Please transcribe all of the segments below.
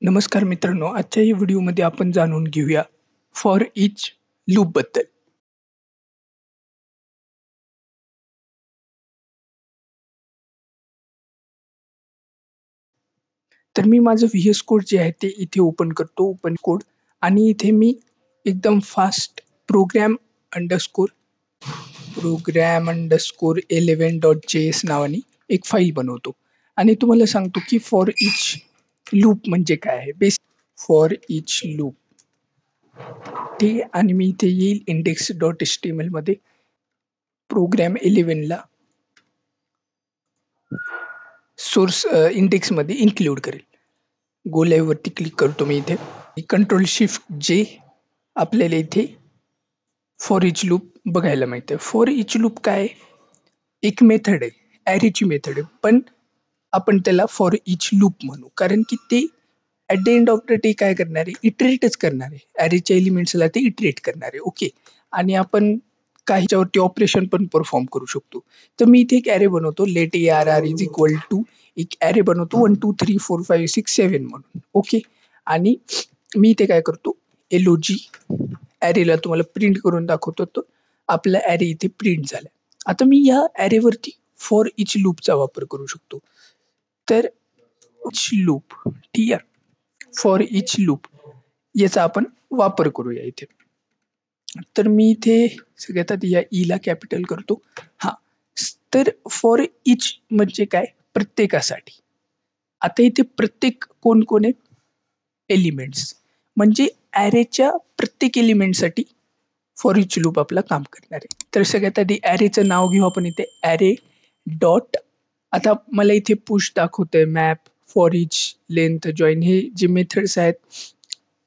नमस्कार मित्रांनो, आजच्या या व्हिडिओमध्ये आपण जाणून घेऊया फॉर इच लूपबद्दल. तर मी माझं व्ही-एस कोड जे आहे ते इथे ओपन करतो, ओपन कोड आणि इथे मी एकदम फास्ट अंडरस्कोर program_11.js नावाने एक फाईल बनवतो आणि तुम्हाला सांगतो की फॉर इच लूप म्हणजे काय आहे. फॉर इच लूप ठीक आहे आणि मी इथे येईल index.html मध्ये प्रोग्राम 11 ला सोर्स इंडेक्समध्ये इन्क्लूड करेल. गो लाईव्हवरती क्लिक करतो मी इथे. कंट्रोल शिफ्ट जे आपल्याला इथे फॉर इच लूप बघायला मिळतं. फॉर इच लूप काय आहे? एक मेथड आहे, ॲरेची मेथड आहे. पण आपण त्याला फॉर इच लूप म्हणू कारण की ते at the end of the day काय करणार आहे? इटरेटच करणार आहे. ॲरेच्या एलिमेंट्सला ते इटरेट करणार आहे. ओके. आणि आपण ह्याच्यावरती ऑपरेशन पण परफॉर्म करू शकतो. तर मी इथे एक ॲरे बनवतो. Let ARR is equal to एक ॲरे बनवतो 1 2 3 4 5 6 7 म्हणून. ओके. आणि मी इथे काय करतो LOG ॲरेला तुम्हाला प्रिंट करून दाखवतो. तर आपला ॲरे इथे प्रिंट झाला. आता मी या ॲरेवरती फॉर इच लूपचा वापर करू शकतो. तर इच लूप ठीक आहे. फॉर इच लूप याचा आपण वापर करूया इथे. तर मी इथे सगळ्यात आधी या ईला कॅपिटल करतो. हां. तर फॉर इच म्हणजे काय? प्रत्येकासाठी. आता इथे प्रत्येक कोण आहे? एलिमेंट्स. म्हणजे ॲरेच्या प्रत्येक एलिमेंटसाठी फॉर इच लूप आपलं काम करणार आहे. तर सगळ्यात आधी ॲरेचं नाव घेऊ आपण इथे ॲरे डॉट. आता मला इथे पुश दाखवतंय map, for each, length, join हे जे मेथड्स आहेत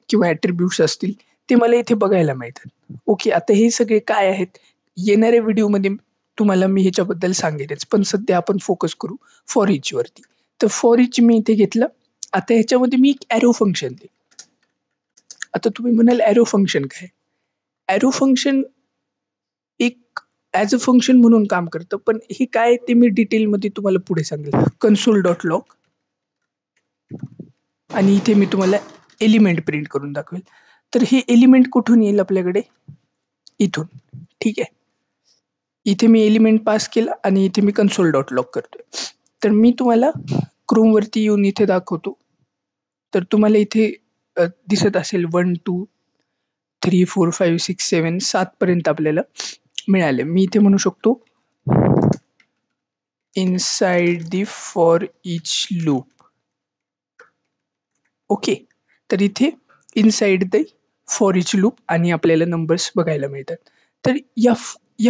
किंवा ॲट्रिब्यूट्स असतील ते मला इथे बघायला मिळतात. ओके. आता हे सगळे काय आहेत? येणाऱ्या व्हिडिओमध्ये तुम्हाला मी ह्याच्याबद्दल सांगेनच. पण सध्या आपण फोकस करू फॉर इच वरती. तर फॉर इच मी इथे घेतलं. आता ह्याच्यामध्ये मी एक एरो फंक्शन देईन. आता तुम्ही म्हणाल एरो फंक्शन काय? एरो फंक्शन एक ॲज अ फंक्शन म्हणून काम करतं. पण हे काय ते मी डिटेलमध्ये तुम्हाला पुढे सांगेल. console.log आणि इथे मी तुम्हाला एलिमेंट प्रिंट करून दाखवेल. तर हे एलिमेंट कुठून येईल आपल्याकडे? इथून. ठीक आहे. इथे मी एलिमेंट पास केला आणि इथे मी console.log करतोय. तर मी तुम्हाला Chromeवरती येऊन इथे दाखवतो. तर तुम्हाला इथे दिसत असेल 1 2 3 4 5 6 7 7 पर्यंत आपल्याला मिळाले. मी इथे म्हणू शकतो inside the for each loop. Okay. तर इथे inside the for each loop आणि आपल्याला नंबर्स बघायला मिळतात. तर या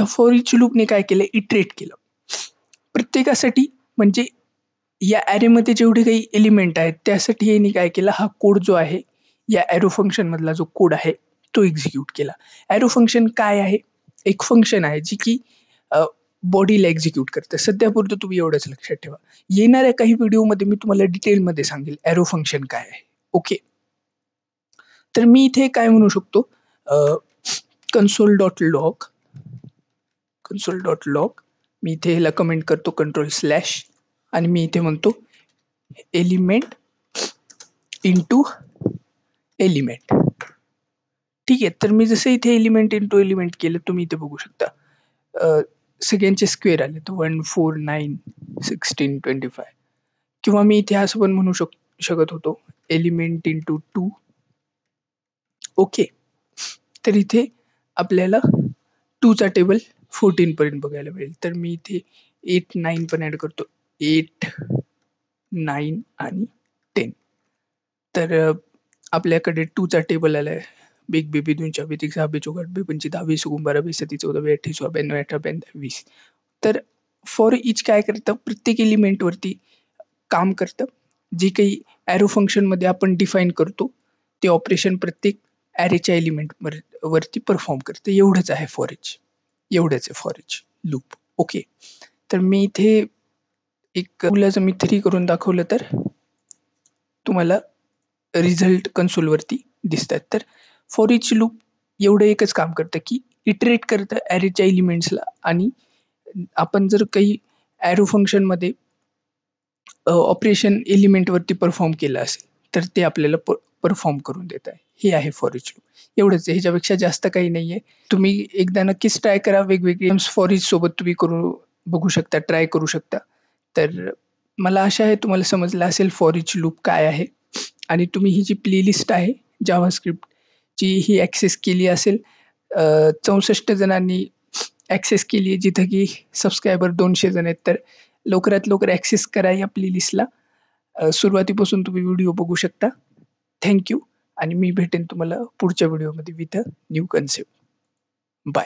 फॉर इच लूपने काय केलं? इटरेट केलं. प्रत्येकासाठी म्हणजे या ॲरेमध्ये जेवढे काही एलिमेंट आहेत त्यासाठी यांनी काय केलं? हा कोड जो आहे या एरो फंक्शनमधला जो कोड आहे तो एक्झिक्यूट केला. एरो फंक्शन काय आहे? एक फंक्शन आहे जी की बॉडीला एक्झिक्यूट करतं. सध्यापुरतं तुम्ही एवढंच लक्षात ठेवा. येणाऱ्या काही व्हिडिओमध्ये मी तुम्हाला डिटेलमध्ये सांगेल एरो फंक्शन काय आहे. ओके. तर मी इथे काय म्हणू शकतो? console.log मी इथे ह्याला कमेंट करतो कंट्रोल/ आणि मी इथे म्हणतो एलिमेंट इंटू एलिमेंट. ठीक आहे. तर मी जसं इथे एलिमेंट इंटू एलिमेंट केलं तुम्ही इथे बघू शकता. सगळ्यांचे स्क्वेअर आले. 1 4 9 16 25 किंवा मी इथे असं पण म्हणू शकत होतो एलिमेंट इंटू 2. ओके. तर इथे आपल्याला 2 चा टेबल 14 पर्यंत बघायला मिळेल. तर मी इथे 8 9 पण ॲड करतो. 8 9 आणि 10. तर आपल्याकडे 2 चा टेबल आलाय. Big baby 2 4 बेतीक 6 बेचौक 8 बेपंची 10 20 19 12 20 37 14 28 16 92 18 92 20. तर फॉर इच काय करतं? प्रत्येक एलिमेंटवरती काम करतं. जे काही एरो फंक्शनमध्ये आपण डिफाईन करतो ते ऑपरेशन प्रत्येक ॲरेच्या वरती परफॉर्म करतं. एवढंच आहे फॉर इच. एवढंच आहे फॉर इच लूप. ओके. तर मी इथे एक जर मी 3 करून दाखवलं तर तुम्हाला रिझल्ट कन्सोलवरती दिसतात. तर फॉर इच लूप एवढं एकच काम करतं की इटरेट करतं ॲरेच्या एलिमेंट्सला आणि आपण जर काही एरो फंक्शनमध्ये ऑपरेशन एलिमेंटवरती परफॉर्म केलं असेल तर ते आपल्याला परफॉर्म करून देत आहे. हे आहे फॉर इच लूप. एवढंच आहे. ह्याच्यापेक्षा जास्त काही नाहीये. तुम्ही एकदा नक्कीच ट्राय करा. वेगवेगळे गेम्स फॉर इच सोबत तुम्ही करून बघू शकता, ट्राय करू शकता. तर मला आशा आहे तुम्हाला समजलं असेल फॉर इच लूप काय आहे आणि तुम्ही ही जी प्लेलिस्ट आहे जावास्क्रिप्टची ही ॲक्सेस केली असेल. 64 जणांनी ॲक्सेस केली आहे, जिथं की सबस्क्रायबर 200 जण आहेत. तर लवकरात लवकर ॲक्सेस करा या प्लेलिस्टला. सुरुवातीपासून तुम्ही व्हिडिओ बघू शकता. थँक यू आणि मी भेटेन तुम्हाला पुढच्या व्हिडिओमध्ये with a new concept. Bye.